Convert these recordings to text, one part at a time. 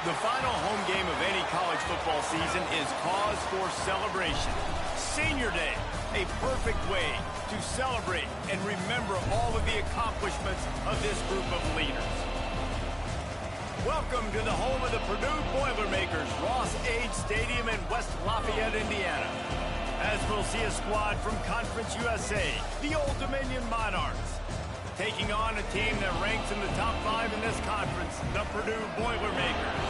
The final home game of any college football season is cause for celebration. Senior Day, a perfect way to celebrate and remember all of the accomplishments of this group of leaders. Welcome to the home of the Purdue Boilermakers, Ross-Ade Stadium in West Lafayette, Indiana. As we'll see a squad from Conference USA, the Old Dominion Monarchs, taking on a team that ranks in the top 5 in this conference, the Purdue Boilermakers.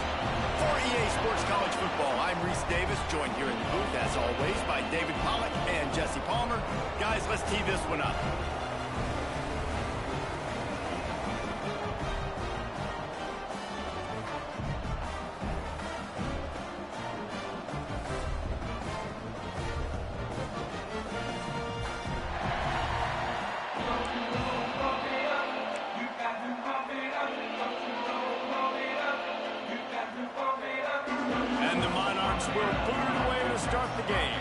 For EA Sports College Football, I'm Reese Davis, joined here in the booth, as always, by David Pollack and Jesse Palmer. Guys, let's tee this one up. And the Monarchs will boot it away to start the game.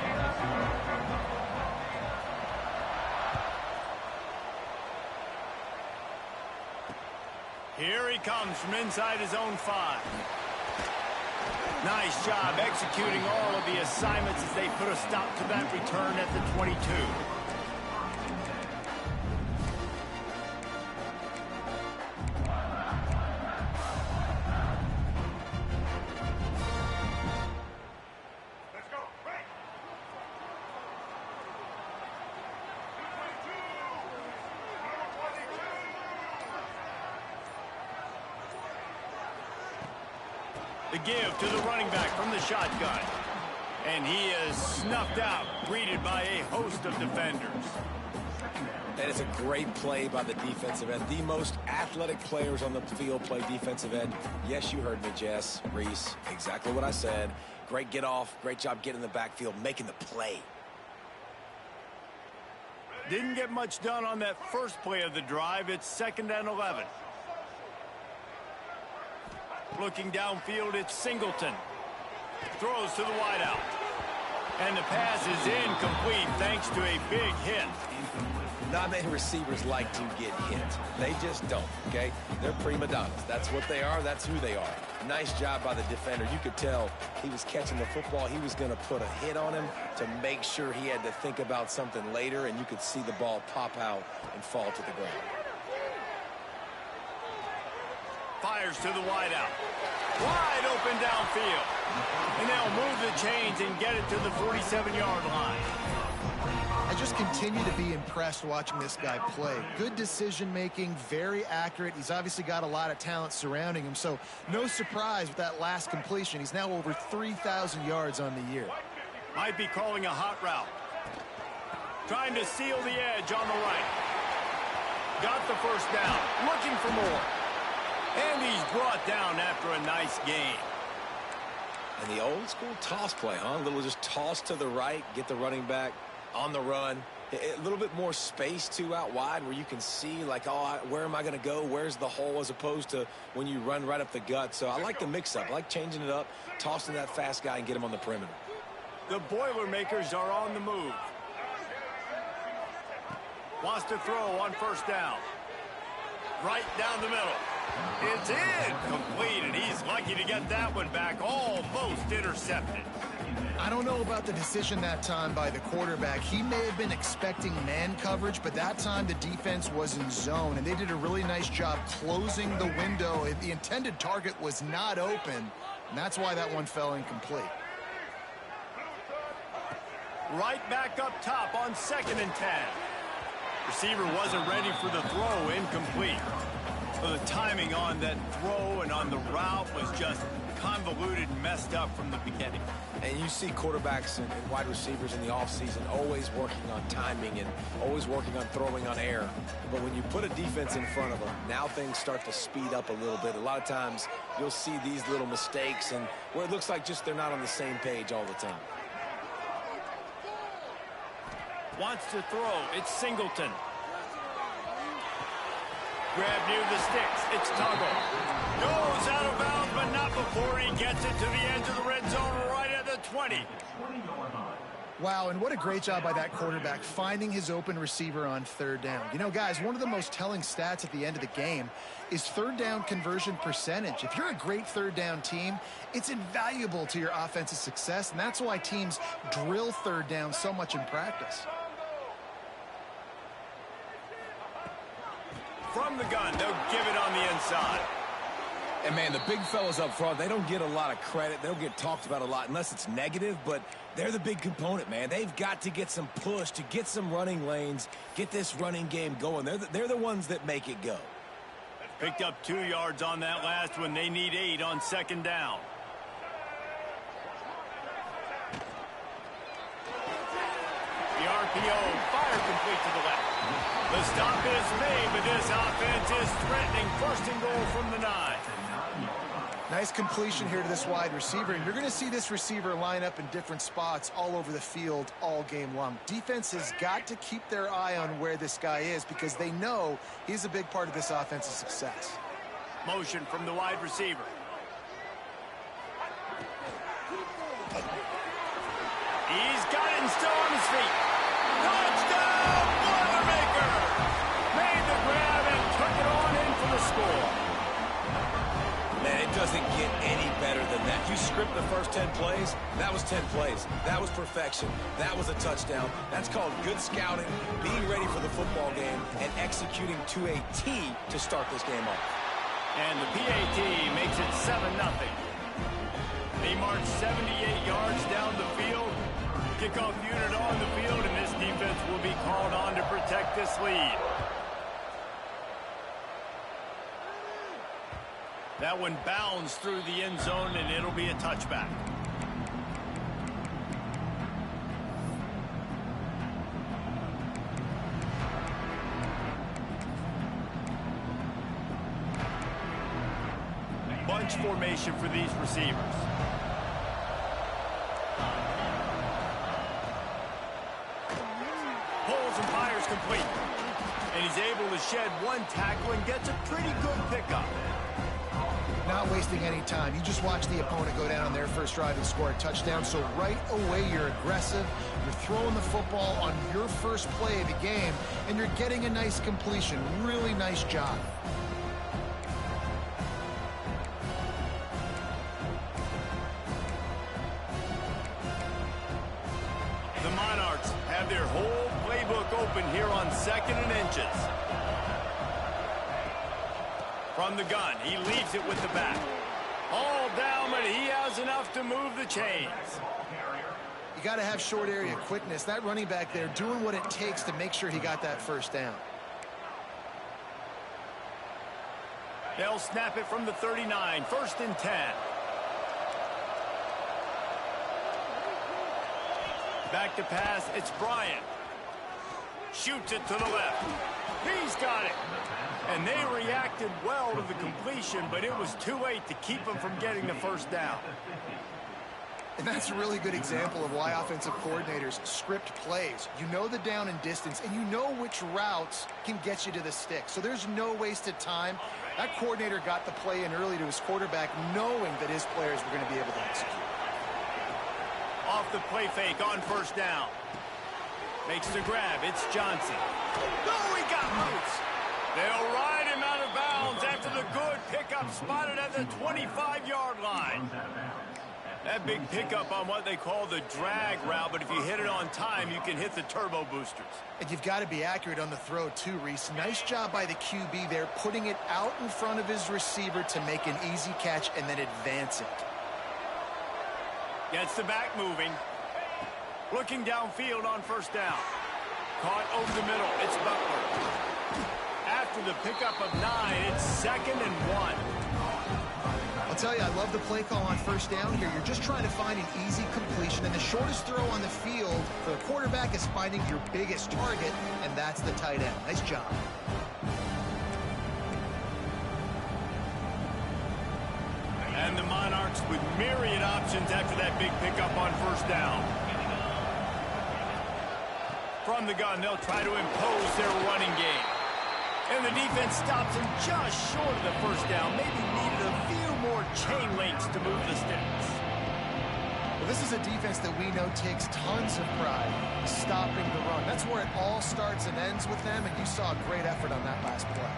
Here he comes from inside his own 5. Nice job executing all of the assignments as they put a stop to that return at the 22. The give to the running back from the shotgun. And he is snuffed out, greeted by a host of defenders. That is a great play by the defensive end. The most athletic players on the field play defensive end. Yes, you heard me, Jess, Reese. Exactly what I said. Great get off. Great job getting in the backfield, making the play. Didn't get much done on that first play of the drive. It's 2nd and 11. Looking downfield, it's Singleton. Throws to the wideout. And the pass is incomplete thanks to a big hit. Not many receivers like to get hit. They just don't, okay? They're prima donnas. That's what they are. That's who they are. Nice job by the defender. You could tell he was catching the football. He was going to put a hit on him to make sure he had to think about something later, and you could see the ball pop out and fall to the ground. Fires to the wideout. Wide open downfield. And they'll move the chains and get it to the 47-yard line. I just continue to be impressed watching this guy play. Good decision-making, very accurate. He's obviously got a lot of talent surrounding him, so no surprise with that last completion. He's now over 3,000 yards on the year. Might be calling a hot route. Trying to seal the edge on the right. Got the first down. Looking for more. And he's brought down after a nice gain. And the old school toss play, huh? A little just toss to the right, get the running back on the run. A little bit more space, too, out wide where you can see, like, oh, where am I going to go? Where's the hole, as opposed to when you run right up the gut. So I like the mix-up. I like changing it up, tossing that fast guy and get him on the perimeter. The Boilermakers are on the move. Wants to throw on first down. Right down the middle. It's incomplete, and he's lucky to get that one back, almost intercepted. I don't know about the decision that time by the quarterback. He may have been expecting man coverage, but that time the defense was in zone, and they did a really nice job closing the window. The intended target was not open, and that's why that one fell incomplete. Right back up top on 2nd and 10. Receiver wasn't ready for the throw, incomplete. The timing on that throw and on the route was just convoluted and messed up from the beginning. And you see quarterbacks and wide receivers in the offseason always working on timing and always working on throwing on air. But when you put a defense in front of them, now things start to speed up a little bit. A lot of times you'll see these little mistakes and where it looks like just they're not on the same page all the time. Wants to throw. It's Singleton. Grab near the sticks. It's Tuggle. Goes out of bounds, but not before he gets it to the edge of the red zone right at the 20. Wow, and what a great job by that quarterback finding his open receiver on third down. You know, guys, one of the most telling stats at the end of the game is third down conversion percentage. If you're a great third down team, it's invaluable to your offensive success, and that's why teams drill third down so much in practice. From the gun, they'll give it on the inside. And, man, the big fellas up front, they don't get a lot of credit. They don't get talked about a lot unless it's negative, but they're the big component, man. They've got to get some push, to get some running lanes, get this running game going. They're the ones that make it go. Picked up 2 yards on that last one. They need 8 on second down. The RPO, fire complete to the left. The stop is made, but this offense is threatening. First and goal from the 9. Nice completion here to this wide receiver, and you're going to see this receiver line up in different spots all over the field all game long. Defense has got to keep their eye on where this guy is because they know he's a big part of this offense's success. Motion from the wide receiver. He's got it and still on his feet. Touchdown, Boilermaker! Made the grab and took it on in for the score. Man, it doesn't get any better than that. You script the first 10 plays, that was 10 plays. That was perfection. That was a touchdown. That's called good scouting, being ready for the football game, and executing to a T to start this game off. And the PAT makes it 7-0. They march 78 yards down the field. Kickoff unit on the field, and this defense will be called on to protect this lead. That one bounds through the end zone, and it'll be a touchback. Bunch formation for these receivers. Pulls and fires complete. And he's able to shed one tackle and gets a pretty good pickup. Not wasting any time. You just watch the opponent go down on their first drive and score a touchdown. So right away, you're aggressive. You're throwing the football on your first play of the game, and you're getting a nice completion. Really nice job. The Monarchs have their whole playbook open here on 2nd and inches. From the gun, he leaves it with the back. All down, but he has enough to move the chains. You got to have short area quickness. That running back there doing what it takes to make sure he got that first down. They'll snap it from the 39, 1st and 10. Back to pass, it's Bryant. Shoots it to the left. He's got it. And they reacted well to the completion, but it was too late to keep him from getting the first down. And that's a really good example of why offensive coordinators script plays. You know the down and distance, and you know which routes can get you to the stick. So there's no wasted time. That coordinator got the play in early to his quarterback, knowing that his players were going to be able to execute. Off the play fake on first down. Makes the grab. It's Johnson. Oh, he got loose. They'll ride him out of bounds after the good pickup spotted at the 25-yard line. That big pickup on what they call the drag route, but if you hit it on time, you can hit the turbo boosters. And you've got to be accurate on the throw too, Reese. Nice job by the QB there, putting it out in front of his receiver to make an easy catch and then advance it. Gets the back moving. Looking downfield on first down. Caught over the middle. It's Butler. After the pickup of 9, it's 2nd and 1. I'll tell you, I love the play call on first down here. You're just trying to find an easy completion, and the shortest throw on the field for the quarterback is finding your biggest target, and that's the tight end. Nice job. And the Monarchs with myriad options after that big pickup on first down. From the gun, they'll try to impose their running game. And the defense stops him just short of the first down. Maybe needed a few more chain links to move the sticks. Well, this is a defense that we know takes tons of pride stopping the run. That's where it all starts and ends with them, and you saw a great effort on that last play.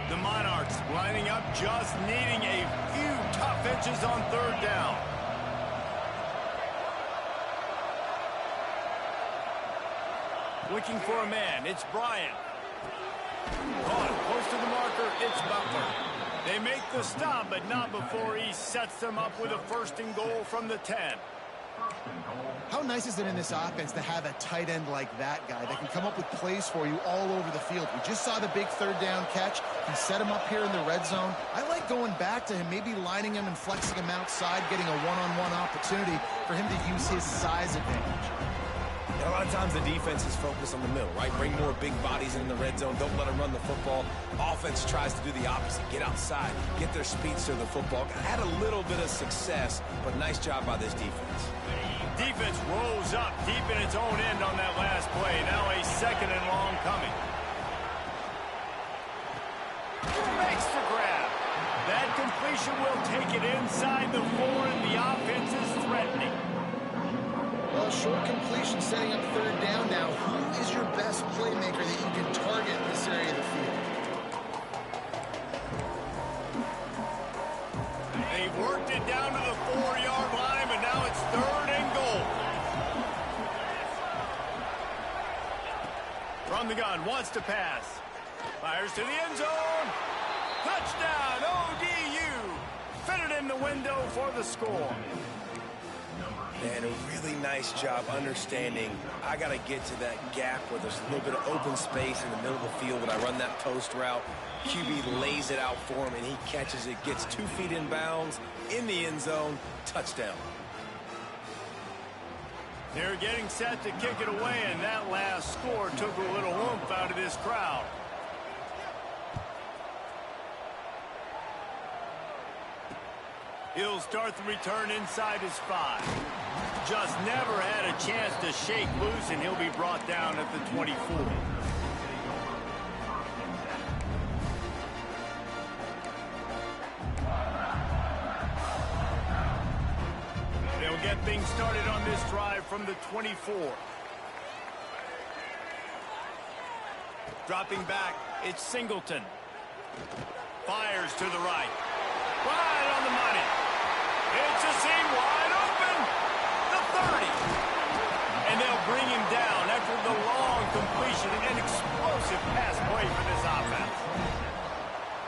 The Monarchs lining up, just needing a few tough inches on third down. Looking for a man, it's Bryant. Caught close to the marker, it's Butler. They make the stop, but not before he sets them up with a first and goal from the 10. How nice is it in this offense to have a tight end like that guy that can come up with plays for you all over the field? We just saw the big third down catch. He set him up here in the red zone. I like going back to him, maybe lining him and flexing him outside, getting a one-on-one opportunity for him to use his size advantage. And a lot of times the defense is focused on the middle, right? Bring more big bodies in the red zone. Don't let them run the football. Offense tries to do the opposite. Get outside. Get their speeds to the football. Had a little bit of success, but nice job by this defense. Defense rolls up deep in its own end on that last play. Now a second and long coming. Makes the grab. That completion will take it inside the 4, and the offense is threatening. Well, short completion setting up third down now. Who is your best playmaker that you can target in this area of the field? They've worked it down to the 4-yard line, but now it's third and goal. From the gun, wants to pass. Fires to the end zone. Touchdown, ODU. Fitted in the window for the score. And a really nice job understanding I got to get to that gap where there's a little bit of open space in the middle of the field when I run that post route. QB lays it out for him, and he catches it, gets 2 feet in bounds, in the end zone, touchdown. They're getting set to kick it away, and that last score took a little oomph out of this crowd. He'll start the return inside his 5. Just never had a chance to shake loose, and he'll be brought down at the 24. They'll get things started on this drive from the 24. Dropping back, it's Singleton. Fires to the right. Right on the money. It's a seam wide open. The 30. And they'll bring him down after the long completion. An explosive pass play for this offense.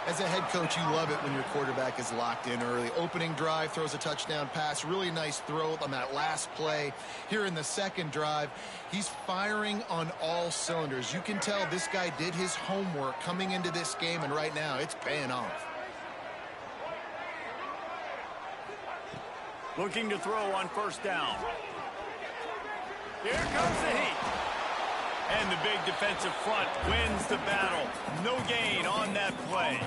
As a head coach, you love it when your quarterback is locked in early. Opening drive, throws a touchdown pass. Really nice throw on that last play. Here in the second drive, he's firing on all cylinders. You can tell this guy did his homework coming into this game, and right now it's paying off. Looking to throw on first down. Here comes the heat. And the big defensive front wins the battle. No gain on that play.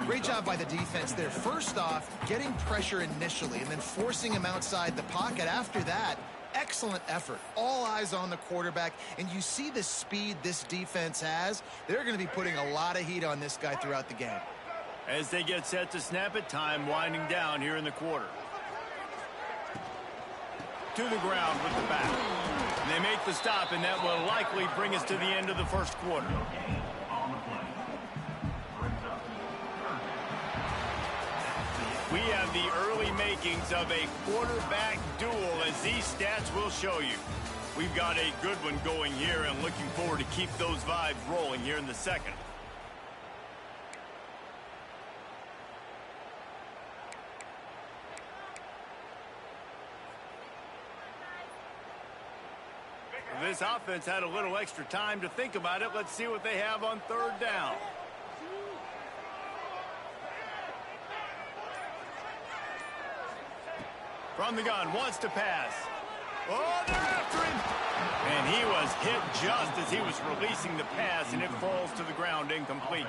Great job by the defense there. First off, getting pressure initially and then forcing him outside the pocket. After that, excellent effort. All eyes on the quarterback. And you see the speed this defense has. They're going to be putting a lot of heat on this guy throughout the game. As they get set to snap it, time winding down here in the quarter. To the ground with the back. And they make the stop, and that will likely bring us to the end of the first quarter. We have the early makings of a quarterback duel, as these stats will show you. We've got a good one going here, and looking forward to keep those vibes rolling here in the second. This offense had a little extra time to think about it. Let's see what they have on third down. From the gun, wants to pass. Oh, they're after him. And he was hit just as he was releasing the pass, and it falls to the ground incomplete.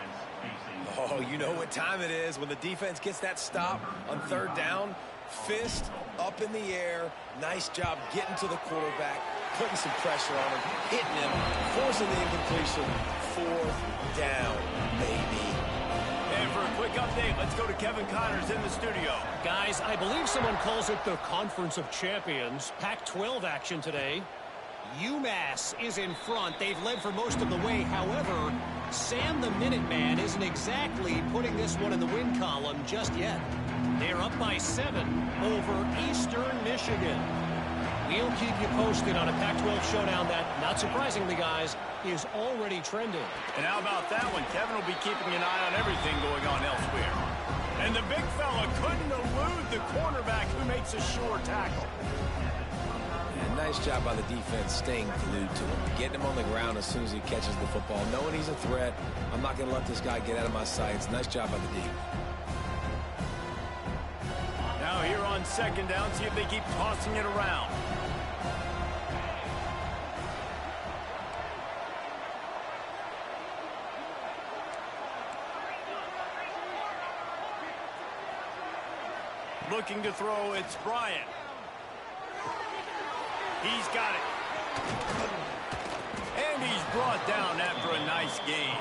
Oh, you know what time it is when the defense gets that stop on third down. Fist up in the air. Nice job getting to the quarterback, putting some pressure on him, hitting him, forcing the incompletion. 4th down, maybe. And for a quick update, let's go to Kevin Connors in the studio. Guys, I believe someone calls it the Conference of Champions. Pac-12 action today. UMass is in front. They've led for most of the way. However, Sam the Minuteman isn't exactly putting this one in the win column just yet. They're up by 7 over Eastern Michigan. We'll keep you posted on a Pac-12 showdown that, not surprisingly, guys, is already trending. And how about that one? Kevin will be keeping an eye on everything going on elsewhere. And the big fella couldn't elude the cornerback who makes a sure tackle. And nice job by the defense staying glued to him, getting him on the ground as soon as he catches the football, knowing he's a threat. I'm not going to let this guy get out of my sights. Nice job by the D. Now here on 2nd down, see if they keep tossing it around. Looking to throw, it's Bryant. He's got it. And he's brought down after a nice gain.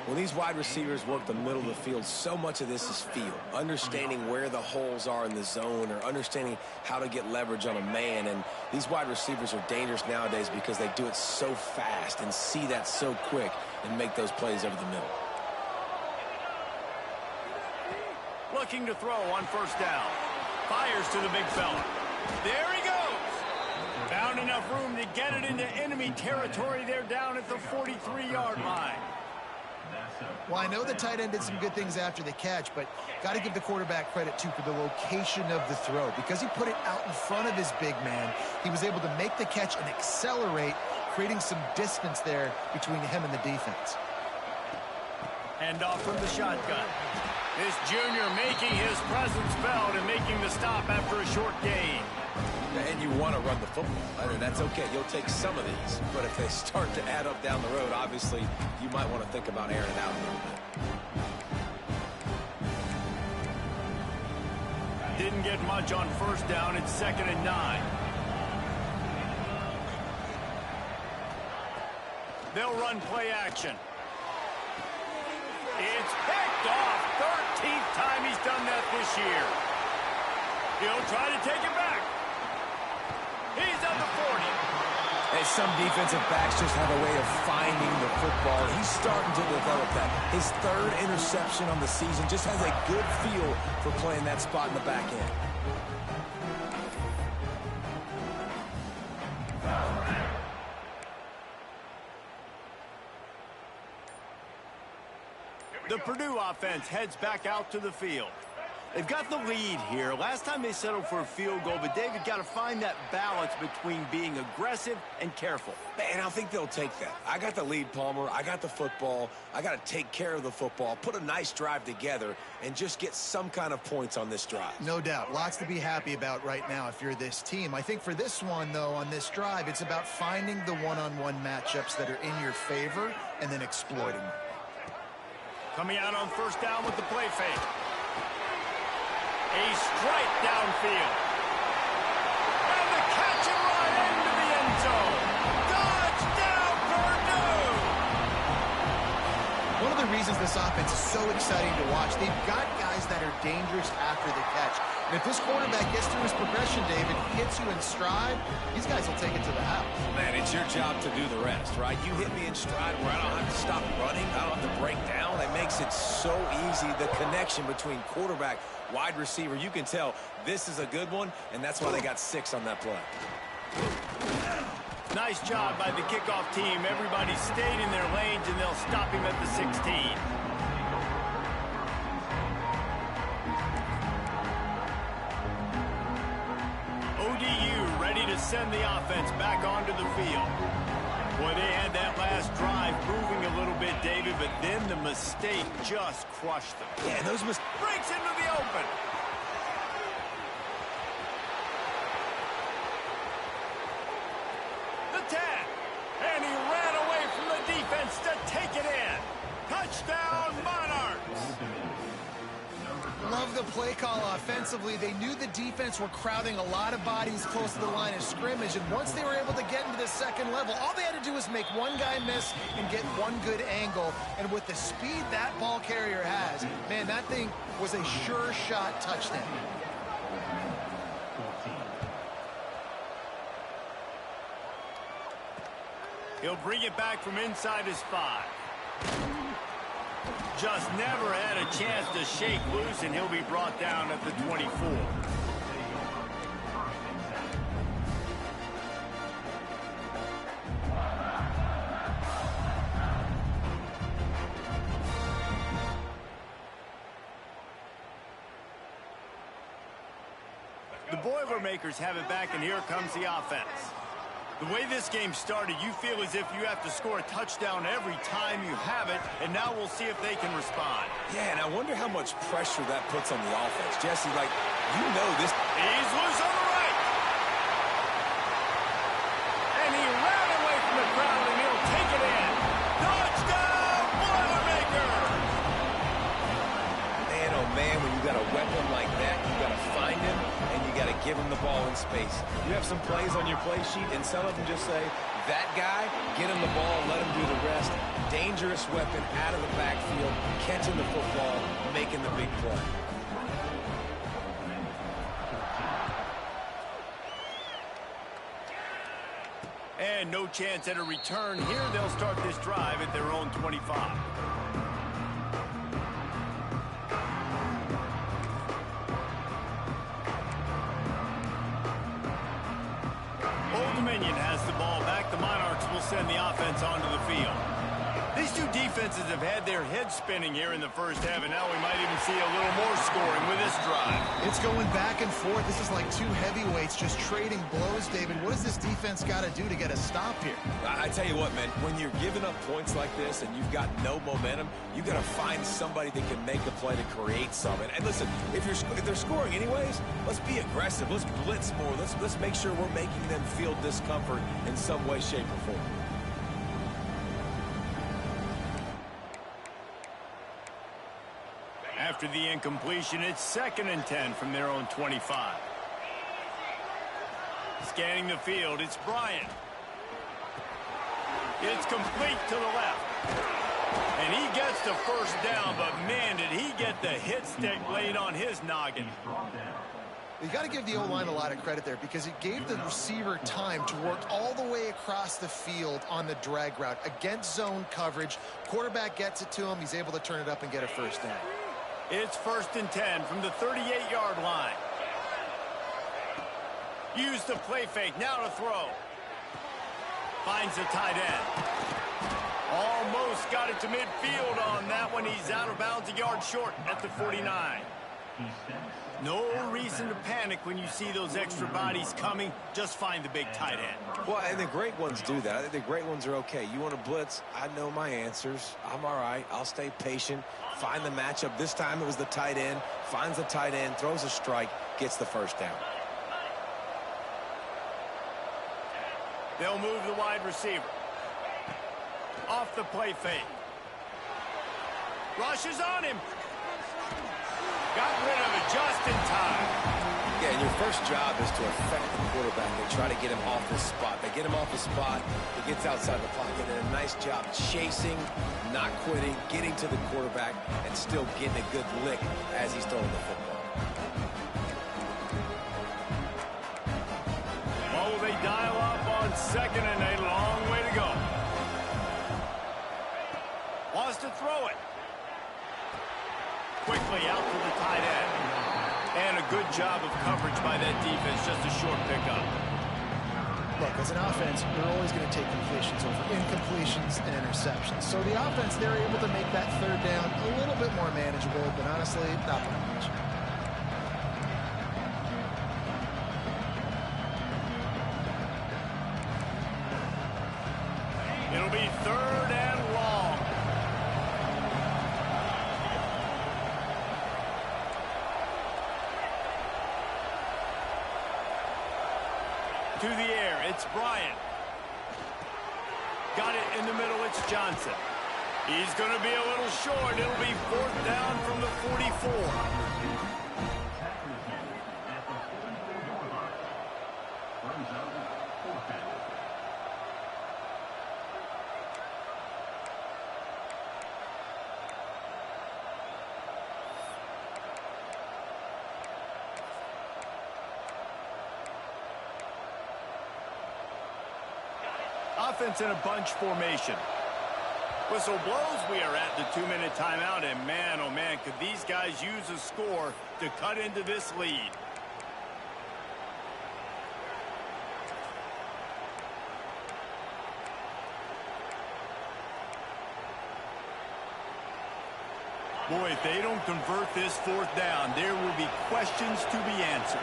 When these wide receivers work the middle of the field, so much of this is feel. Understanding where the holes are in the zone or understanding how to get leverage on a man. And these wide receivers are dangerous nowadays because they do it so fast and see that so quick and make those plays over the middle. Looking to throw on 1st down. Fires to the big fella. There he goes. Found enough room to get it into enemy territory there down at the 43-yard line. Well, I know the tight end did some good things after the catch, but got to give the quarterback credit, too, for the location of the throw. Because he put it out in front of his big man, he was able to make the catch and accelerate, creating some distance there between him and the defense. Hand off from the shotgun. This junior making his presence felt and making the stop after a short gain. And you want to run the football. I mean, that's okay. You'll take some of these. But if they start to add up down the road, obviously, you might want to think about airing it out a little bit. Didn't get much on 1st down. It's 2nd and 9. They'll run play action. It's picked off. 13th time he's done that this year. He'll try to take it back. He's at the 40. And some defensive backs just have a way of finding the football. He's starting to develop that. His 3rd interception on the season just has a good feel for playing that spot in the back end. The Purdue offense heads back out to the field. They've got the lead here. Last time they settled for a field goal, but David got to find that balance between being aggressive and careful. And I think they'll take that. I got the lead, Palmer. I got the football. I got to take care of the football, put a nice drive together, and just get some kind of points on this drive. No doubt. Lots to be happy about right now if you're this team. I think for this one, though, on this drive, it's about finding the one-on-one matchups that are in your favor and then exploiting them. Coming out on 1st down with the play fake. A strike downfield. And the catch and run into the end zone. Touchdown, Purdue! One of the reasons this offense is so exciting to watch, they've got guys that are dangerous after the catch. And if this quarterback gets through his progression, David, hits you in stride, these guys will take it to the house. Man, it's your job to do the rest, right? You hit me in stride where I don't have to stop running. I don't have to break down. It makes it so easy, the connection between quarterback, wide receiver. You can tell this is a good one, and that's why they got 6 on that play. Nice job by the kickoff team. Everybody stayed in their lanes, and they'll stop him at the 16. ODU ready to send the offense back onto the field. Boy, they had that last drive moving a little bit, David, but then the mistake just crushed them. Yeah, those breaks into the open. The tag. And he ran away from the defense to take it in. Touchdown, Monarchs. Love love the play call offensively. They knew the defense were crowding a lot of bodies close to the line of scrimmage, and once they were able to get into the second level, all they had to do was make one guy miss and get one good angle. And with the speed that ball carrier has, man, that thing was a sure shot touchdown. He'll bring it back from inside his 5. Just never had a chance to shake loose, and he'll be brought down at the 24. The Boilermakers have it back, and here comes the offense. The way this game started, you feel as if you have to score a touchdown every time you have it, and now we'll see if they can respond. Yeah, and I wonder how much pressure that puts on the offense. Jesse, like, you know this. He's loose on the right. And he ran away from the crowd, and he'll take it in. Touchdown, Boilermakers! Man, oh man, when you got a weapon like that, you got to find him, and you got to give him the ball in space. You have some plays on your play sheet, and some of them just say, that guy, get him the ball, let him do the rest. Dangerous weapon out of the backfield, catching the football, making the big play. And no chance at a return here. They'll start this drive at their own 25. Old Dominion has the ball back. The Monarchs will send the offense onto the field. These two defenses have had their heads spinning here in the first half, and now we might even see a little more scoring with this drive. It's going back and forth. This is like two heavyweights just trading blows, David. What does this defense got to do to get a stop here? I tell you what, man, when you're giving up points like this and you've got no momentum, you got to find somebody that can make a play to create something. And listen, if they're scoring anyways, let's be aggressive. Let's blitz more. Let's make sure we're making them feel discomfort in some way, shape, or form. After the incompletion, it's 2nd and 10 from their own 25. Scanning the field, it's Bryant. It's complete to the left. And he gets the first down, but man, did he get the hit stick laid on his noggin. You got to give the O-line a lot of credit there because it gave the receiver time to work all the way across the field on the drag route against zone coverage. Quarterback gets it to him. He's able to turn it up and get a first down. It's 1st and 10 from the 38-yard line. Use the play fake. Now to throw. Finds the tight end. Almost got it to midfield on that one. He's out of bounds a yard short at the 49. No reason to panic when you see those extra bodies coming. Just find the big tight end. Well, and the great ones do that. I think the great ones are okay. You want to blitz? I know my answers. I'm all right. I'll stay patient. Find the matchup. This time it was the tight end. Finds the tight end, throws a strike, gets the first down. They'll move the wide receiver. Off the play fake. Rushes on him. Got rid of it just in time. Yeah, and your first job is to affect the quarterback. They try to get him off his spot. They get him off his spot. He gets outside the pocket. They did a nice job chasing, not quitting, getting to the quarterback, and still getting a good lick as he's throwing the football. Oh, they dial up on 2nd and a long way to go. Wants to throw it. Quickly out to the tight end. And a good job of coverage by that defense. Just a short pickup. Look, as an offense, you're always going to take completions over incompletions and interceptions. So the offense, they're able to make that 3rd down a little bit more manageable, but honestly, not by much. It'll be 3rd and long. To the air, it's Bryant. Got it in the middle, it's Johnson. He's going to be a little short. It'll be 4th down from the 44. offense in a bunch formation. Whistle blows, we are at the 2-minute timeout, and man, oh man, could these guys use a score to cut into this lead. Boy, if they don't convert this 4th down, there will be questions to be answered.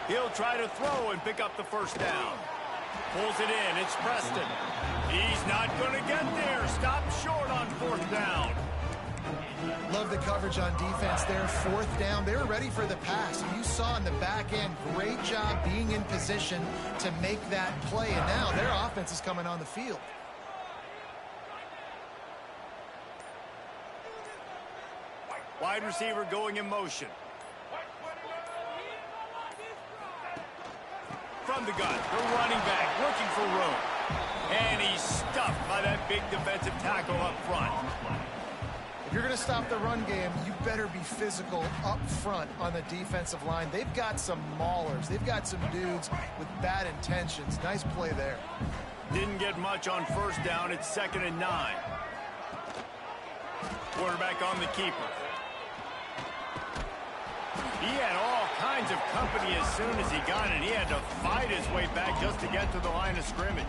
He'll try to throw and pick up the 1st down. Pulls it in. It's Preston. He's not going to get there. Stop short on 4th down. Love the coverage on defense there. 4th down. They were ready for the pass. You saw in the back end, great job being in position to make that play. And now their offense is coming on the field. Wide receiver going in motion. From the gun, the running back looking for room. And he's stuffed by that big defensive tackle up front. If you're going to stop the run game, you better be physical up front on the defensive line. They've got some maulers. They've got some dudes with bad intentions. Nice play there. Didn't get much on 1st down. It's 2nd and 9. Quarterback on the keeper. He had all kinds of company as soon as he got it. He had to fight his way back just to get to the line of scrimmage.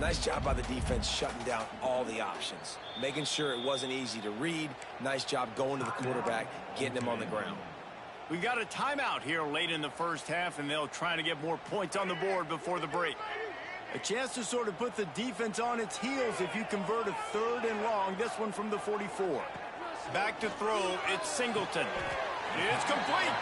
Nice job by the defense shutting down all the options, making sure it wasn't easy to read. Nice job going to the quarterback, getting him on the ground. We've got a timeout here late in the 1st half, and they'll try to get more points on the board before the break. A chance to sort of put the defense on its heels if you convert a 3rd and long. This one from the 44. Back to throw. It's Singleton. It's complete.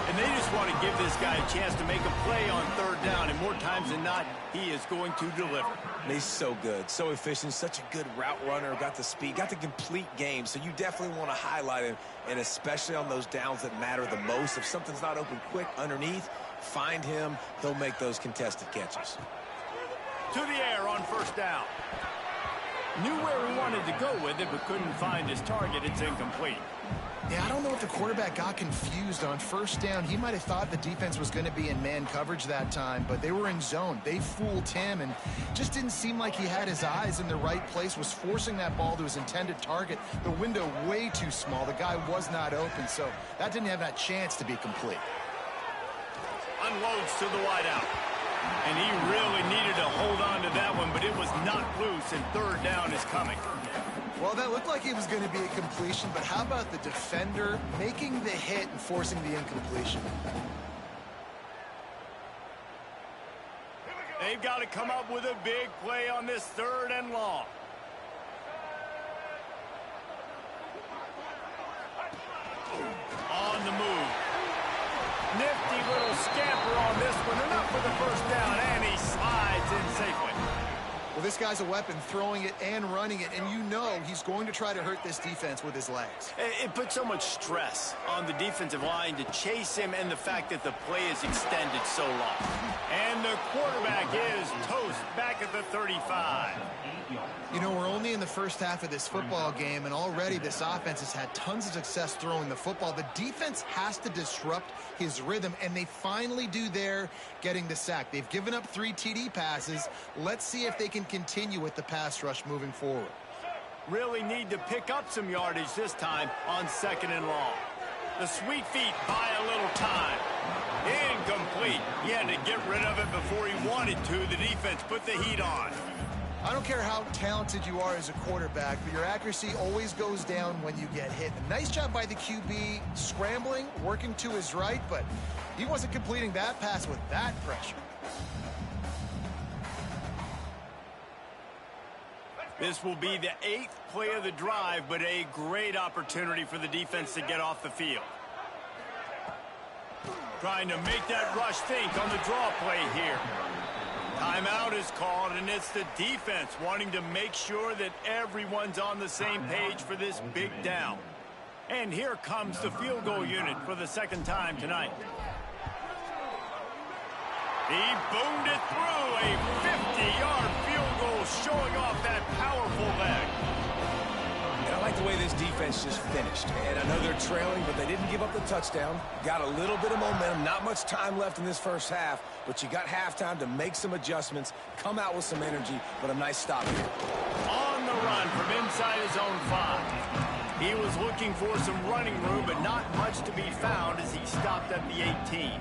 And they just want to give this guy a chance to make a play on 3rd down, and more times than not, he is going to deliver. And he's so good, so efficient, such a good route runner, got the speed, got the complete game, so you definitely want to highlight him, and especially on those downs that matter the most. If something's not open quick underneath, find him. He'll make those contested catches. To the air on 1st down. Knew where he wanted to go with it, but couldn't find his target. It's incomplete. Yeah, I don't know if the quarterback got confused on 1st down. He might have thought the defense was going to be in man coverage that time, but they were in zone. They fooled him, and just didn't seem like he had his eyes in the right place, was forcing that ball to his intended target. The window way too small. The guy was not open, so that didn't have that chance to be complete. Unloads to the wideout. And he really needed to hold on to that one, but it was not loose, and 3rd down is coming. Well, that looked like it was going to be a completion, but how about the defender making the hit and forcing the incompletion? They've got to come up with a big play on this 3rd and long. On the move. Nifty little scamper on this one. Enough for the 1st down, and he slides in safely. Well, this guy's a weapon, throwing it and running it, and you know he's going to try to hurt this defense with his legs. It puts so much stress on the defensive line to chase him, and the fact that the play is extended so long. And the quarterback is toast back at the 35. You know, we're only in the 1st half of this football game, and already this offense has had tons of success throwing the football. The defense has to disrupt his rhythm, and they finally do there, getting the sack. They've given up 3 TD passes. Let's see if they can continue with the pass rush moving forward. Really need to pick up some yardage this time on 2nd and long. The sweet feet buy a little time. Incomplete. He had to get rid of it before he wanted to. The defense put the heat on. I don't care how talented you are as a quarterback, but your accuracy always goes down when you get hit. A nice job by the QB scrambling, working to his right, but he wasn't completing that pass with that pressure. This will be the 8th play of the drive, but a great opportunity for the defense to get off the field. Trying to make that rush think on the draw play here. Timeout is called, and it's the defense wanting to make sure that everyone's on the same page for this big down. And here comes the field goal unit for the 2nd time tonight. He boomed it through, a 50-yard field goal showing off that powerful leg. And I like like the way this defense just finished. And I know they're trailing, but they didn't give up the touchdown. Got a little bit of momentum. Not much time left in this first half, but you got halftime to make some adjustments, come out with some energy, but a nice stop here. On the run from inside his own 5. He was looking for some running room, but not much to be found as he stopped at the 18.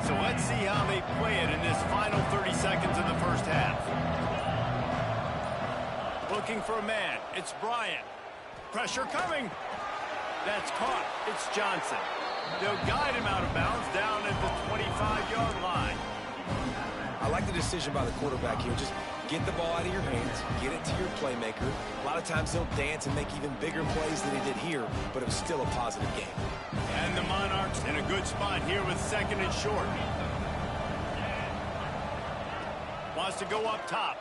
So let's see how they play it in this final 30 seconds of the first half. Looking for a man. It's Bryant. Pressure coming. That's caught. It's Johnson. They'll guide him out of bounds down at the 25-yard line. I like the decision by the quarterback here. Just get the ball out of your hands, get it to your playmaker. A lot of times he'll dance and make even bigger plays than he did here, but it was still a positive game. And the Monarchs in a good spot here with 2nd and short. Wants to go up top.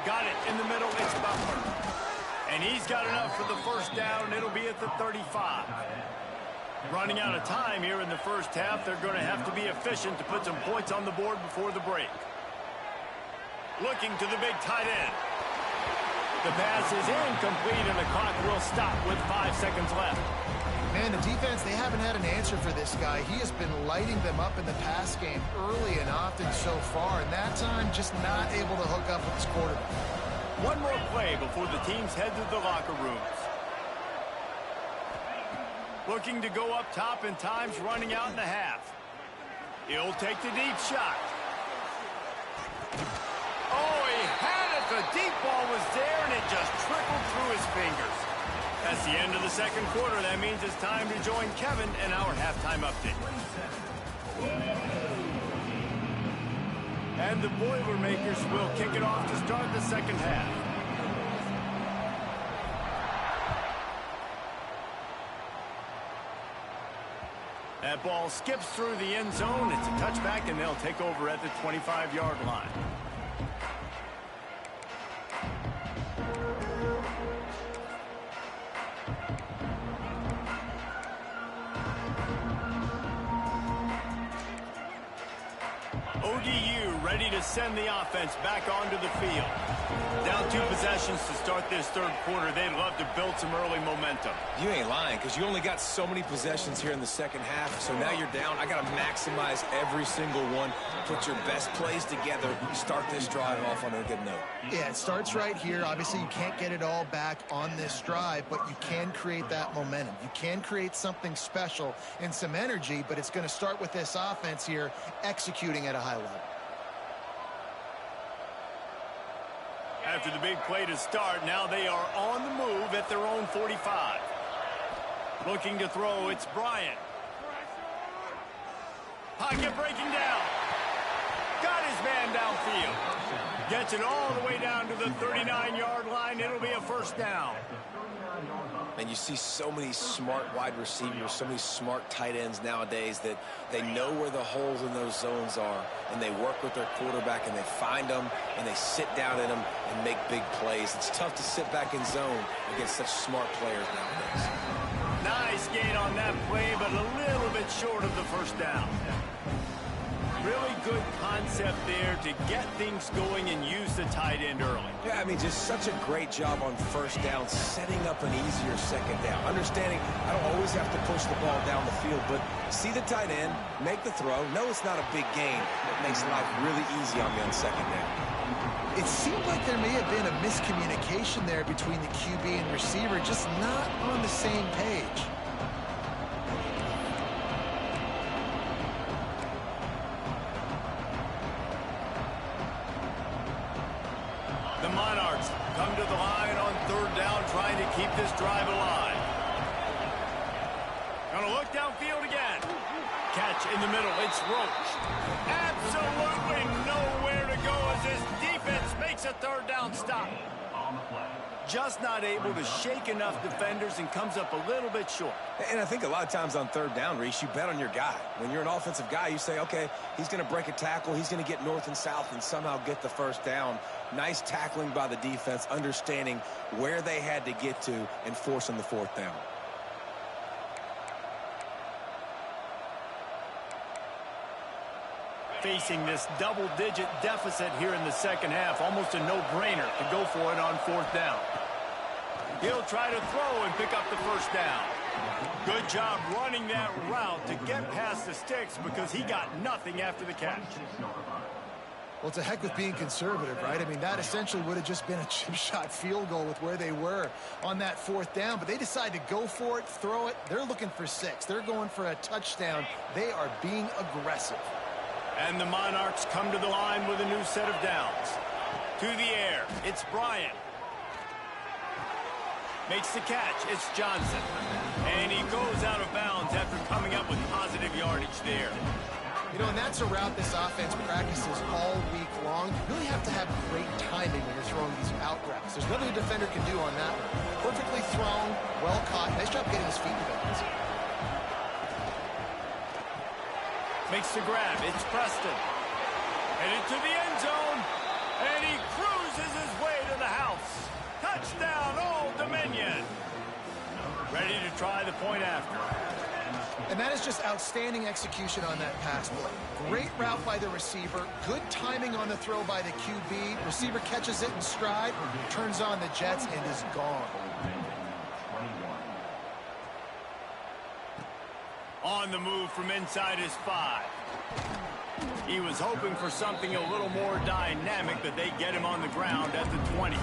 Got it in the middle. It's Butler. And he's got enough for the first down. It'll be at the 35. Running out of time here in the first half. They're going to have to be efficient to put some points on the board before the break. Looking to the big tight end. The pass is incomplete, and the clock will stop with 5 seconds left. Man, the defense, they haven't had an answer for this guy. He has been lighting them up in the pass game early and often so far, and that time just not able to hook up with his quarterback. One more play before the teams head to the locker rooms. Looking to go up top, and time's running out in the half. He'll take the deep shot. Oh, he had it. The deep ball was there, and it just trickled through his fingers. That's the end of the second quarter. That means it's time to join Kevin in our halftime update. And the Boilermakers will kick it off to start the second half. That ball skips through the end zone. It's a touchback, and they'll take over at the 25-yard line. ODU ready to send the offense back onto the field. Down 2 possessions to start this third quarter. They'd love to build some early momentum. You ain't lying, because you only got so many possessions here in the second half, so now you're down. I got to maximize every single one. Put your best plays together. Start this drive off on a good note. Yeah, it starts right here. Obviously, you can't get it all back on this drive, but you can create that momentum. You can create something special and some energy, but it's going to start with this offense here executing at a high level. After the big play to start, now they are on the move at their own 45. Looking to throw, it's Bryant. Pocket breaking down. Got his man downfield. Gets it all the way down to the 39-yard line. It'll be a first down. And you see so many smart wide receivers, so many smart tight ends nowadays that they know where the holes in those zones are, and they work with their quarterback, and they find them, and they sit down in them and make big plays. It's tough to sit back in zone against such smart players nowadays. Nice gain on that play, but a little bit short of the first down. Really good concept there to get things going and use the tight end early. Yeah, I mean, just such a great job on first down, setting up an easier second down. Understanding I don't always have to push the ball down the field, but see the tight end, make the throw. No, it's not a big gain. It makes life really easy on me on second down. It seemed like there may have been a miscommunication there between the QB and receiver, just not on the same page. The Monarchs come to the line on third down, trying to keep this drive alive. Gonna look downfield again. Catch in the middle, it's Roach. Absolutely nowhere to go as this defense makes a third down stop. Just not able to shake enough defenders and comes up a little bit short. And I think a lot of times on third down, Reese, you bet on your guy. When you're an offensive guy, you say, okay, he's going to break a tackle, he's going to get north and south and somehow get the first down. Nice tackling by the defense, understanding where they had to get to and forcing the fourth down. facing this double-digit deficit here in the second half. Almost a no-brainer to go for it on fourth down. He'll try to throw and pick up the first down. Good job running that route to get past the sticks because he got nothing after the catch. Well, to heck with being conservative, right? I mean, that essentially would have just been a chip shot field goal with where they were on that fourth down. But they decide to go for it, throw it. They're looking for 6. They're going for a touchdown. They are being aggressive. And the Monarchs come to the line with a new set of downs. To the air, it's Bryant. Makes the catch, it's Johnson. And he goes out of bounds after coming up with positive yardage there. You know, and that's a route this offense practices all week long. You really have to have great timing when you're throwing these out routes. There's nothing a defender can do on that one. Perfectly thrown, well caught. Nice job getting his feet to bounds. Makes the grab, it's Preston. Headed to the end zone, and he cruises his way to the house. Touchdown, Old Dominion. Ready to try the point after. And that is just outstanding execution on that pass play. Great route by the receiver. Good timing on the throw by the QB. Receiver catches it in stride, turns on the jets, and is gone. On the move from inside his 5. He was hoping for something a little more dynamic, but they get him on the ground at the 20.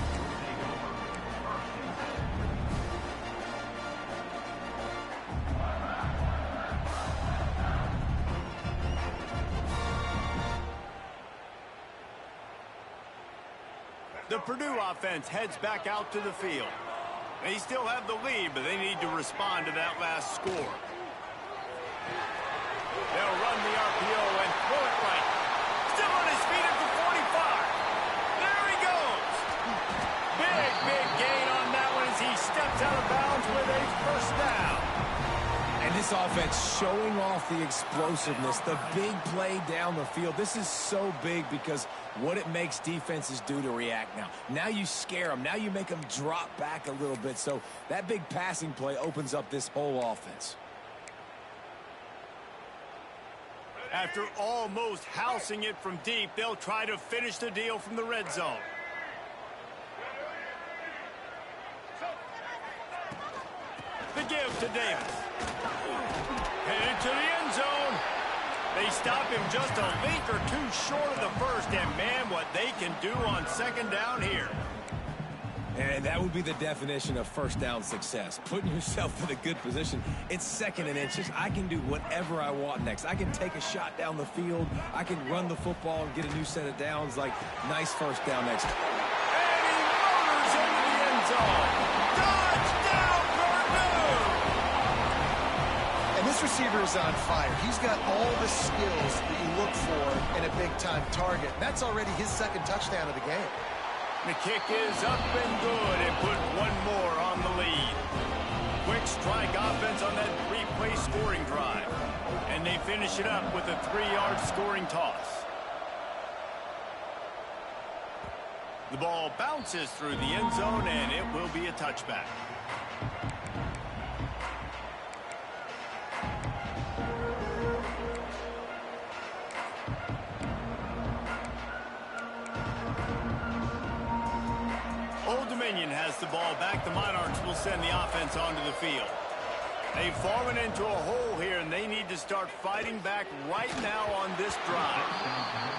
The Purdue offense heads back out to the field. They still have the lead, but they need to respond to that last score. They'll run the RPO and throw it right. Still on his feet at the 45. There he goes. Big gain on that one as he steps out of bounds with a first down. And this offense showing off the explosiveness, the big play down the field. This is so big because what it makes defenses do to react now. Now you scare them. Now you make them drop back a little bit. So that big passing play opens up this whole offense. After almost housing it from deep, they'll try to finish the deal from the red zone. The give to Davis. Headed to the end zone. They stop him just a link or two short of the first, and man, what they can do on second down here. And that would be the definition of first down success. Putting yourself in a good position. It's second and inches. I can do whatever I want next. I can take a shot down the field. I can run the football and get a new set of downs. Like, nice first down next. And he motors into the end zone. Touchdown, Purdue! And this receiver is on fire. He's got all the skills that you look for in a big-time target. That's already his second touchdown of the game. The kick is up and good, and put one more on the lead. Quick strike offense on that 3-play scoring drive. And they finish it up with a 3-yard scoring toss. The ball bounces through the end zone, and it will be a touchback. Old Dominion has the ball back. The Monarchs will send the offense onto the field. They've fallen into a hole here, and they need to start fighting back right now on this drive.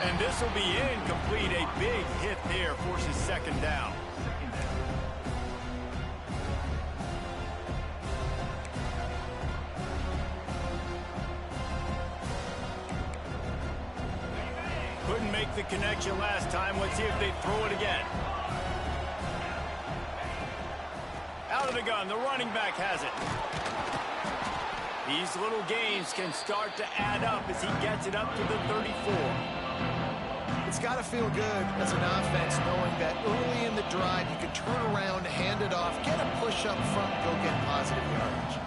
And this will be incomplete. A big hit there forces second down. Couldn't make the connection last time. Let's see if they throw it again. Out of the gun, the running back has it. These little gains can start to add up as he gets it up to the 34. It's got to feel good as an offense knowing that early in the drive you can turn around, hand it off, get a push up front, go get positive yardage.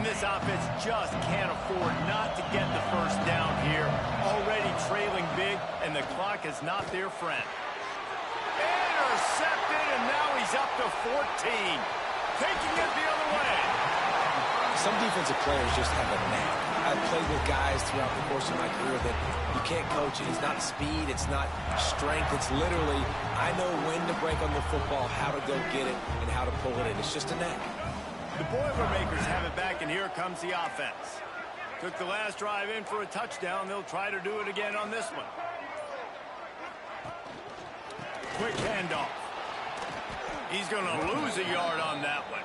This offense just can't afford not to get the first down here. Already trailing big, and the clock is not their friend. to 14. Taking it the other way. Some defensive players just have a knack. I've played with guys throughout the course of my career that you can't coach it. It's not speed. It's not strength. It's literally, I know when to break on the football, how to go get it, and how to pull it in. It's just a knack. The Boilermakers have it back, and here comes the offense. Took the last drive in for a touchdown. They'll try to do it again on this one. Quick handoff. He's going to lose a yard on that one.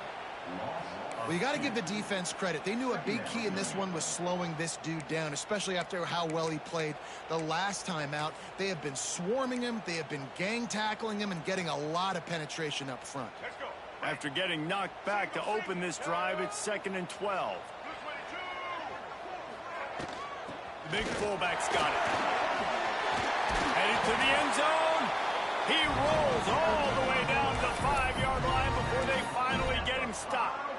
Well, you got to give the defense credit. They knew a big key in this one was slowing this dude down, especially after how well he played the last time out. They have been swarming him. They have been gang tackling him and getting a lot of penetration up front. After getting knocked back to open this drive, it's 2nd and 12. Big fullback's got it. Headed to the end zone. He rolls all the way down the 5-yard line before they finally get him stopped.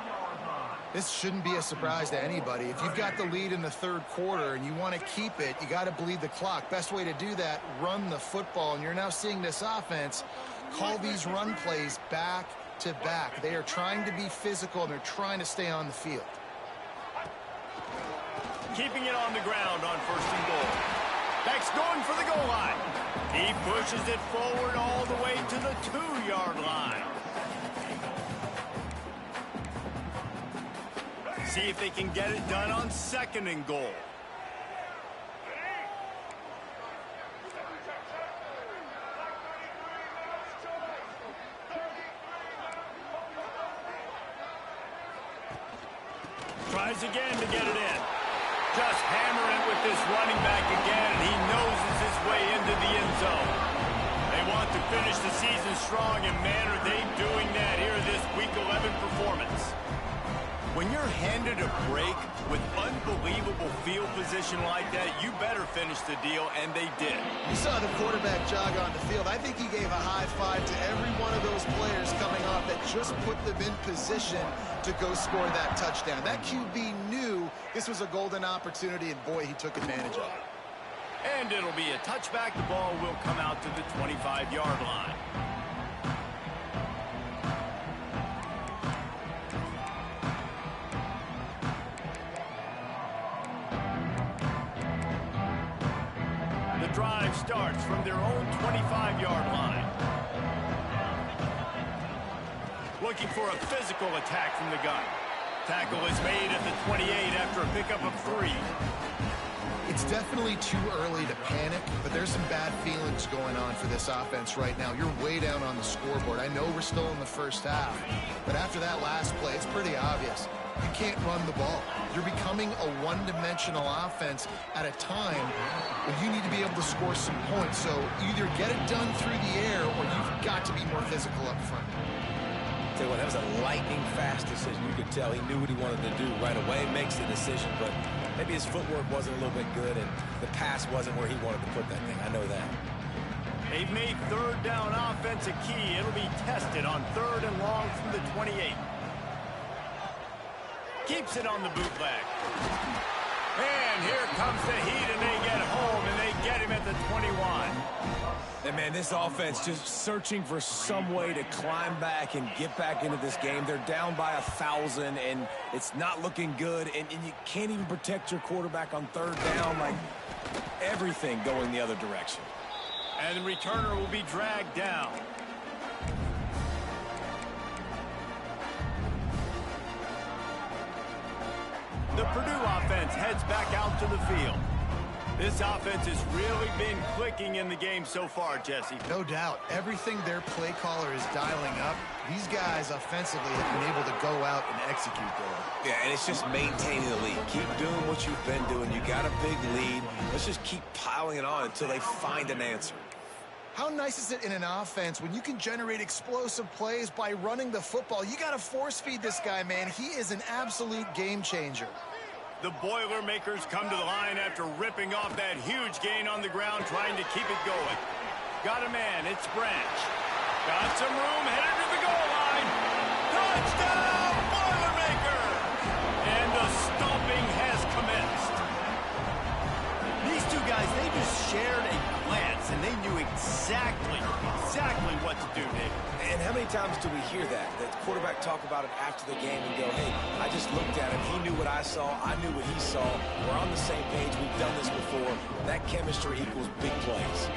This shouldn't be a surprise to anybody. If you've got the lead in the third quarter and you want to keep it, you got to bleed the clock. Best way to do that, run the football. And you're now seeing this offense call these run plays back to back. They are trying to be physical, and they're trying to stay on the field. Keeping it on the ground on 1st and goal. Beck's going for the goal line. He pushes it forward all the way to the 2-yard line. See if they can get it done on 2nd and goal. Tries again to get it in. Just hammering with this running back again, and he noses his way into the end zone. They want to finish the season strong, and man, are they doing that here this Week 11 performance. When you're handed a break with unbelievable field position like that, you better finish the deal, and they did. You saw the quarterback jog on the field. I think he gave a high five to every one of those players coming off that just put them in position to go score that touchdown. That QB knew this was a golden opportunity, and boy, he took advantage of it. And it'll be a touchback. The ball will come out to the 25-yard line. Drive starts from their own 25-yard line. Looking for a physical attack from the gun. Tackle is made at the 28 after a pickup of 3. It's definitely too early to panic, but there's some bad feelings going on for this offense right now. You're way down on the scoreboard. I know we're still in the first half, but after that last play, it's pretty obvious. You can't run the ball. You're becoming a one-dimensional offense at a time when you need to be able to score some points. So either get it done through the air or you've got to be more physical up front. Tell you what, that was a lightning-fast decision. You could tell he knew what he wanted to do right away, makes the decision, but maybe his footwork wasn't a little bit good and the pass wasn't where he wanted to put that thing. I know that. They've made 3rd down offense a key. It'll be tested on 3rd and long from the 28. Keeps it on the bootleg. And here comes the heat, and they get home, and they get him at the 21. And, man, this offense just searching for some way to climb back and get back into this game. They're down by 1,000, and it's not looking good, and you can't even protect your quarterback on 3rd down. Like, everything going the other direction. And the returner will be dragged down. The Purdue offense heads back out to the field. This offense has really been clicking in the game so far, Jesse. No doubt. Everything their play caller is dialing up, these guys offensively have been able to go out and execute there. Yeah, and it's just maintaining the lead. Keep doing what you've been doing. You got a big lead. Let's just keep piling it on until they find an answer. How nice is it in an offense when you can generate explosive plays by running the football? You got to force feed this guy, man. He is an absolute game changer. The Boilermakers come to the line after ripping off that huge gain on the ground, trying to keep it going. Got a man, it's Branch. Got some room, headed to the goal line. Touchdown, Boilermakers! And the stomping has commenced. These two guys, they just shared a glance, and they knew exactly what to do, David. And how many times do we hear that? The quarterback talk about it after the game and go, hey, I just looked at him. He knew what I saw. I knew what he saw. We're on the same page. We've done this before. That chemistry equals big plays.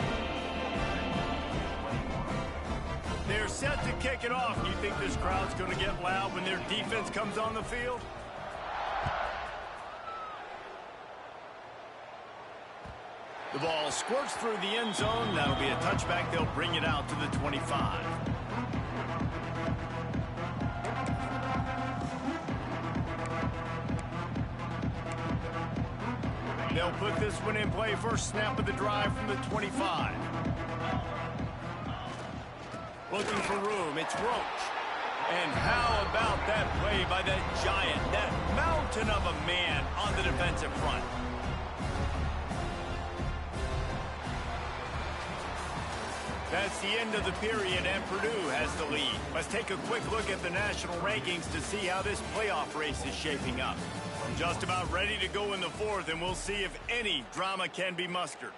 They're set to kick it off. Do you think this crowd's going to get loud when their defense comes on the field? The ball squirts through the end zone. That'll be a touchback. They'll bring it out to the 25. They'll put this one in play. First snap of the drive from the 25. Looking for room. It's Roach. And how about that play by that giant, that mountain of a man on the defensive front? That's the end of the period, and Purdue has the lead. Let's take a quick look at the national rankings to see how this playoff race is shaping up. Just about ready to go in the fourth, and we'll see if any drama can be mustered.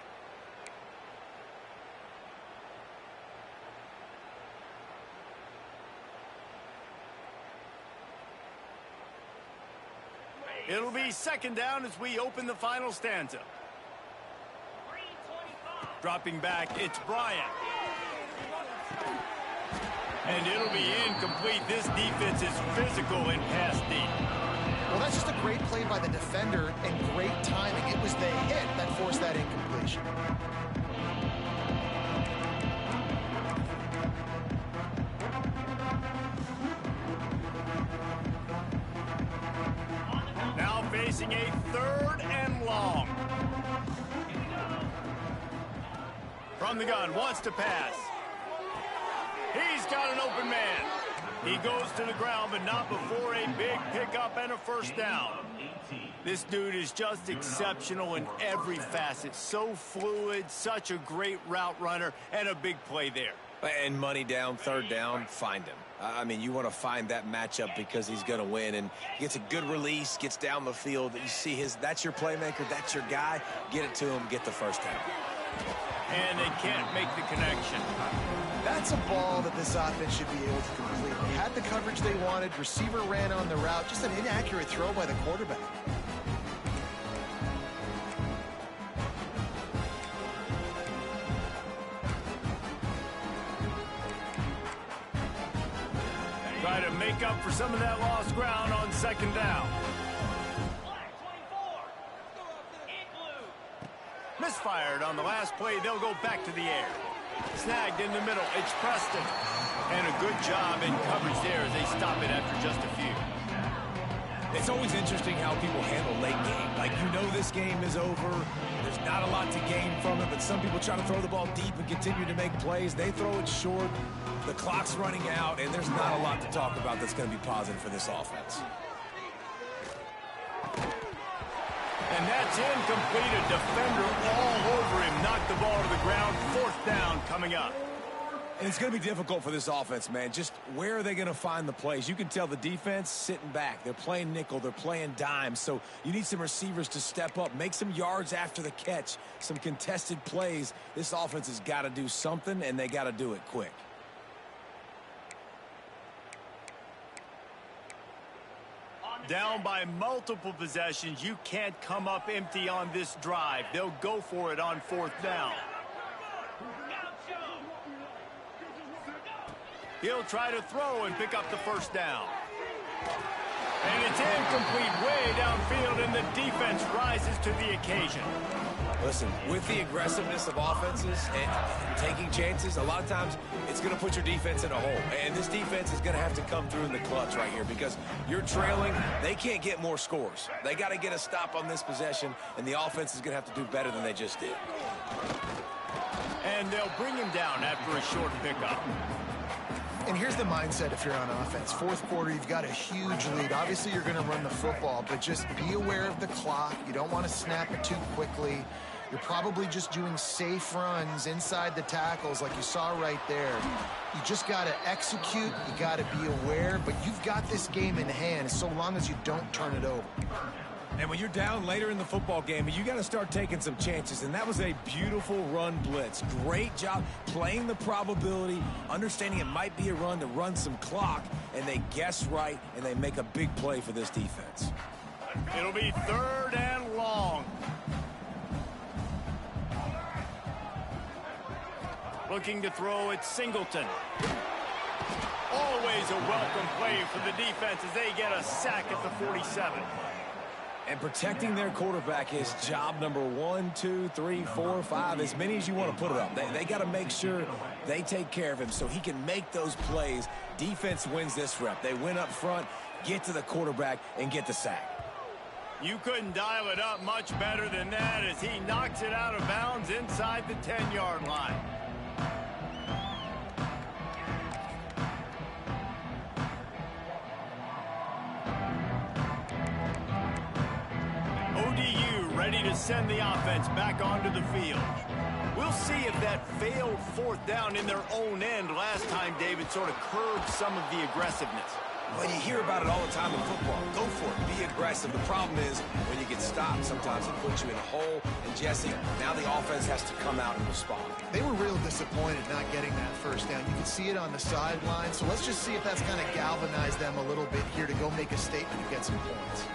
It'll be second down as we open the final stanza. Dropping back, it's Bryant. And it'll be incomplete. This defense is physical and pass deep. Well, that's just a great play by the defender and great timing. It was the hit that forced that incompletion. Now facing a third and long. From the gun, wants to pass. He's got an open man. He goes to the ground, but not before a big pickup and a first down. This dude is just exceptional in every facet. So fluid, such a great route runner, and a big play there. And money down, third down, find him. I mean, you want to find that matchup because he's going to win. And he gets a good release, gets down the field. You see that's your playmaker, that's your guy. Get it to him, get the first down. And they can't make the connection. That's a ball that this offense should be able to complete. They had the coverage they wanted. Receiver ran on the route. Just an inaccurate throw by the quarterback. Try to make up for some of that lost ground on second down. Misfired on the last play. They'll go back to the air. Snagged in the middle. It's Preston. And a good job in coverage there as they stop it after just a few. It's always interesting how people handle late game. Like, you know this game is over. There's not a lot to gain from it, but some people try to throw the ball deep and continue to make plays. They throw it short. The clock's running out, and there's not a lot to talk about that's going to be positive for this offense. And that's incomplete. A defender all over him. Knocked the ball to the ground. Fourth down coming up. And it's going to be difficult for this offense, man. Just where are they going to find the plays? You can tell the defense sitting back. They're playing nickel. They're playing dime. So you need some receivers to step up, make some yards after the catch, some contested plays. This offense has got to do something, and they got to do it quick. Down by multiple possessions. You can't come up empty on this drive. They'll go for it on fourth down. He'll try to throw and pick up the first down. And it's incomplete way downfield, and the defense rises to the occasion. Listen, with the aggressiveness of offenses and taking chances, a lot of times it's going to put your defense in a hole. And this defense is going to have to come through in the clutch right here because you're trailing. They can't get more scores. They got to get a stop on this possession, and the offense is going to have to do better than they just did. And they'll bring him down after a short pickup. And here's the mindset if you're on offense. Fourth quarter, you've got a huge lead. Obviously, you're going to run the football, but just be aware of the clock. You don't want to snap it too quickly. You're probably just doing safe runs inside the tackles like you saw right there. You just got to execute. You got to be aware, but you've got this game in hand so long as you don't turn it over. And when you're down later in the football game, you got to start taking some chances. And that was a beautiful run blitz. Great job playing the probability, understanding it might be a run to run some clock, and they guess right, and they make a big play for this defense. It'll be 3rd and long. Looking to throw it, Singleton. Always a welcome play for the defense as they get a sack at the 47. And protecting their quarterback is job number 1, 2, 3, 4, 5, as many as you want to put it up. They got to make sure they take care of him so he can make those plays. Defense wins this rep. They win up front, get to the quarterback, and get the sack. You couldn't dial it up much better than that as he knocks it out of bounds inside the 10-yard line. ODU ready to send the offense back onto the field. We'll see if that failed 4th down in their own end last time, David, sort of curbed some of the aggressiveness. Well, you hear about it all the time in football. Go for it. Be aggressive. The problem is when you get stopped, sometimes it puts you in a hole. And, Jesse, now the offense has to come out and respond. They were real disappointed not getting that 1st down. You can see it on the sideline. So let's just see if that's kind of galvanized them a little bit here to go make a statement and get some points.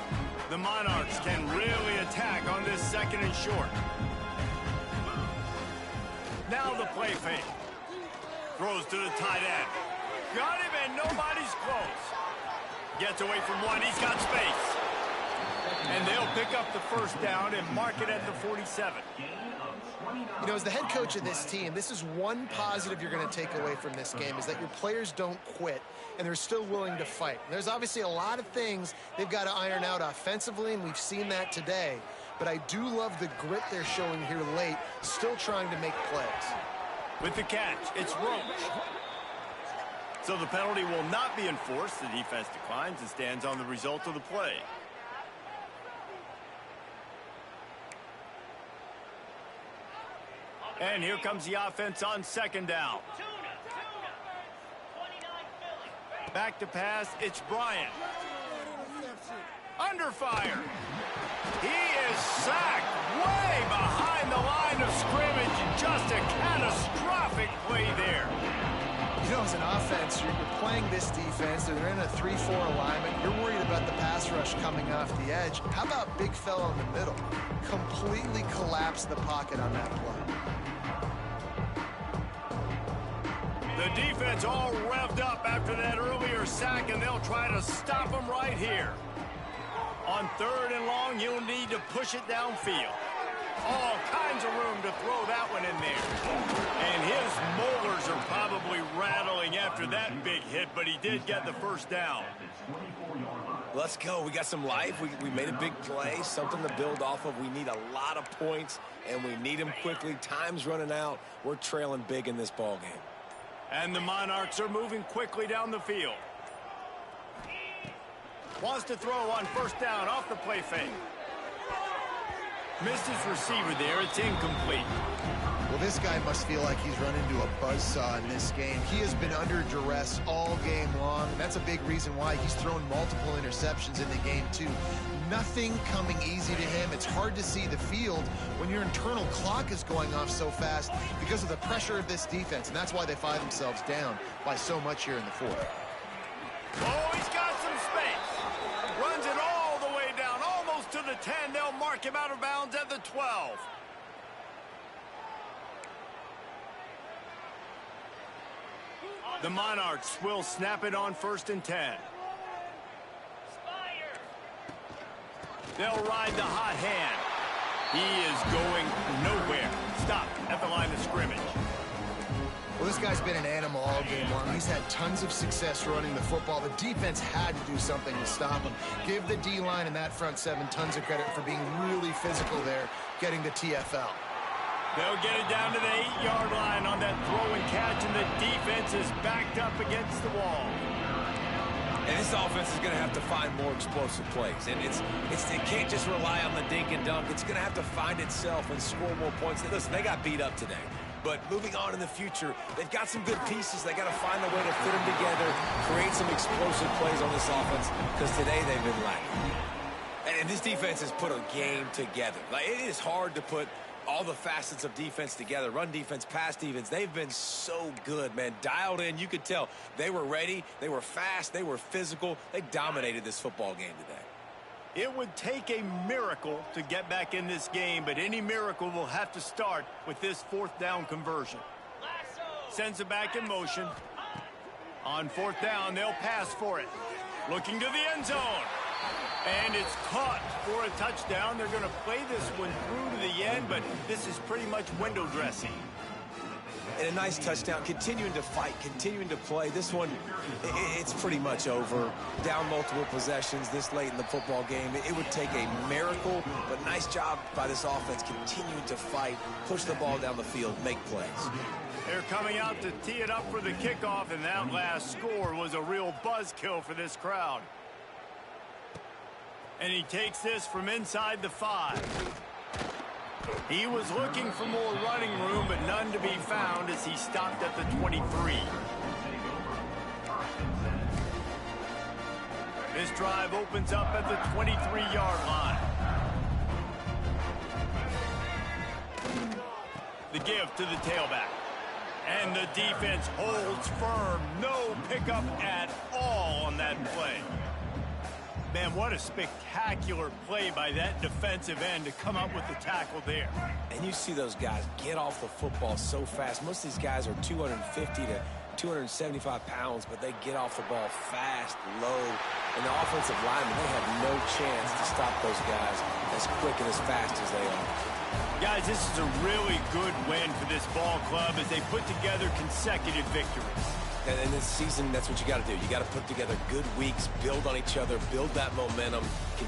The Monarchs can really attack on this 2nd and short. Now the play fake. Throws to the tight end. Got him and nobody's close. Gets away from one. He's got space. And they'll pick up the 1st down and mark it at the 47. You know, as the head coach of this team, this is one positive you're going to take away from this game is that your players don't quit and they're still willing to fight. There's obviously a lot of things they've got to iron out offensively, and we've seen that today. But I do love the grit they're showing here late, still trying to make plays. With the catch, it's Roach. So the penalty will not be enforced. The defense declines and stands on the result of the play. And here comes the offense on 2nd down. Back to pass, it's Bryant. Under fire. He is sacked way behind the line of scrimmage. Just a catastrophic play there. You know, as an offense, you're playing this defense. They're in a 3-4 alignment. You're worried about the pass rush coming off the edge. How about big fella in the middle? Completely collapsed the pocket on that play. The defense all revved up after that earlier sack, and they'll try to stop them right here. On 3rd and long, you'll need to push it downfield. All kinds of room to throw that one in there. And his molars are probably rattling after that big hit, but he did get the 1st down. Let's go. We got some life. We made a big play, something to build off of. We need a lot of points, and we need them quickly. Time's running out. We're trailing big in this ball game. And the Monarchs are moving quickly down the field. Wants to throw on 1st down off the play fake. Missed his receiver there. It's incomplete. Well, this guy must feel like he's run into a buzzsaw in this game. He has been under duress all game long, and that's a big reason why he's thrown multiple interceptions in the game, too. Nothing coming easy to him. It's hard to see the field when your internal clock is going off so fast because of the pressure of this defense, and that's why they find themselves down by so much here in the 4th. Oh, he's got some space. Runs it all the way down, almost to the 10. They'll mark him out of bounds at the 12. The Monarchs will snap it on 1st and 10. They'll ride the hot hand. He is going nowhere. Stop at the line of scrimmage. Well, this guy's been an animal all game long. He's had tons of success running the football. The defense had to do something to stop him. Give the D-line and that front 7 tons of credit for being really physical there, getting the TFL. They'll get it down to the 8-yard line on that throw and catch, and the defense is backed up against the wall. And this offense is going to have to find more explosive plays. And it can't just rely on the dink and dunk. It's going to have to find itself and score more points. Listen, they got beat up today. But moving on in the future, they've got some good pieces. They got to find a way to fit them together, create some explosive plays on this offense, because today they've been lacking. And this defense has put a game together. Like, it is hard to put all the facets of defense together. Run defense, pass defense. They've been so good, man. Dialed in. You could tell they were ready. They were fast. They were physical. They dominated this football game today. It would take a miracle to get back in this game, but any miracle will have to start with this fourth down conversion. Sends it back in motion. On fourth down, they'll pass for it. Looking to the end zone. And it's caught for a touchdown. They're going to play this one through to the end, but this is pretty much window dressing. And a nice touchdown, continuing to fight, continuing to play. This one, it's pretty much over. Down multiple possessions this late in the football game. It would take a miracle, but nice job by this offense continuing to fight, push the ball down the field, make plays. They're coming out to tee it up for the kickoff, and that last score was a real buzzkill for this crowd. And he takes this from inside the 5. He was looking for more running room, but none to be found as he stopped at the 23. This drive opens up at the 23-yard line. The give to the tailback. And the defense holds firm. No pickup at all on that play. Man, what a spectacular play by that defensive end to come up with the tackle there. And you see those guys get off the football so fast. Most of these guys are 250 to 275 pounds, but they get off the ball fast, low. And the offensive linemen, they have no chance to stop those guys as quick and as fast as they are. Guys, this is a really good win for this ball club as they put together consecutive victories. And in this season, that's what you got to do. You got to put together good weeks, build on each other, build that momentum, continue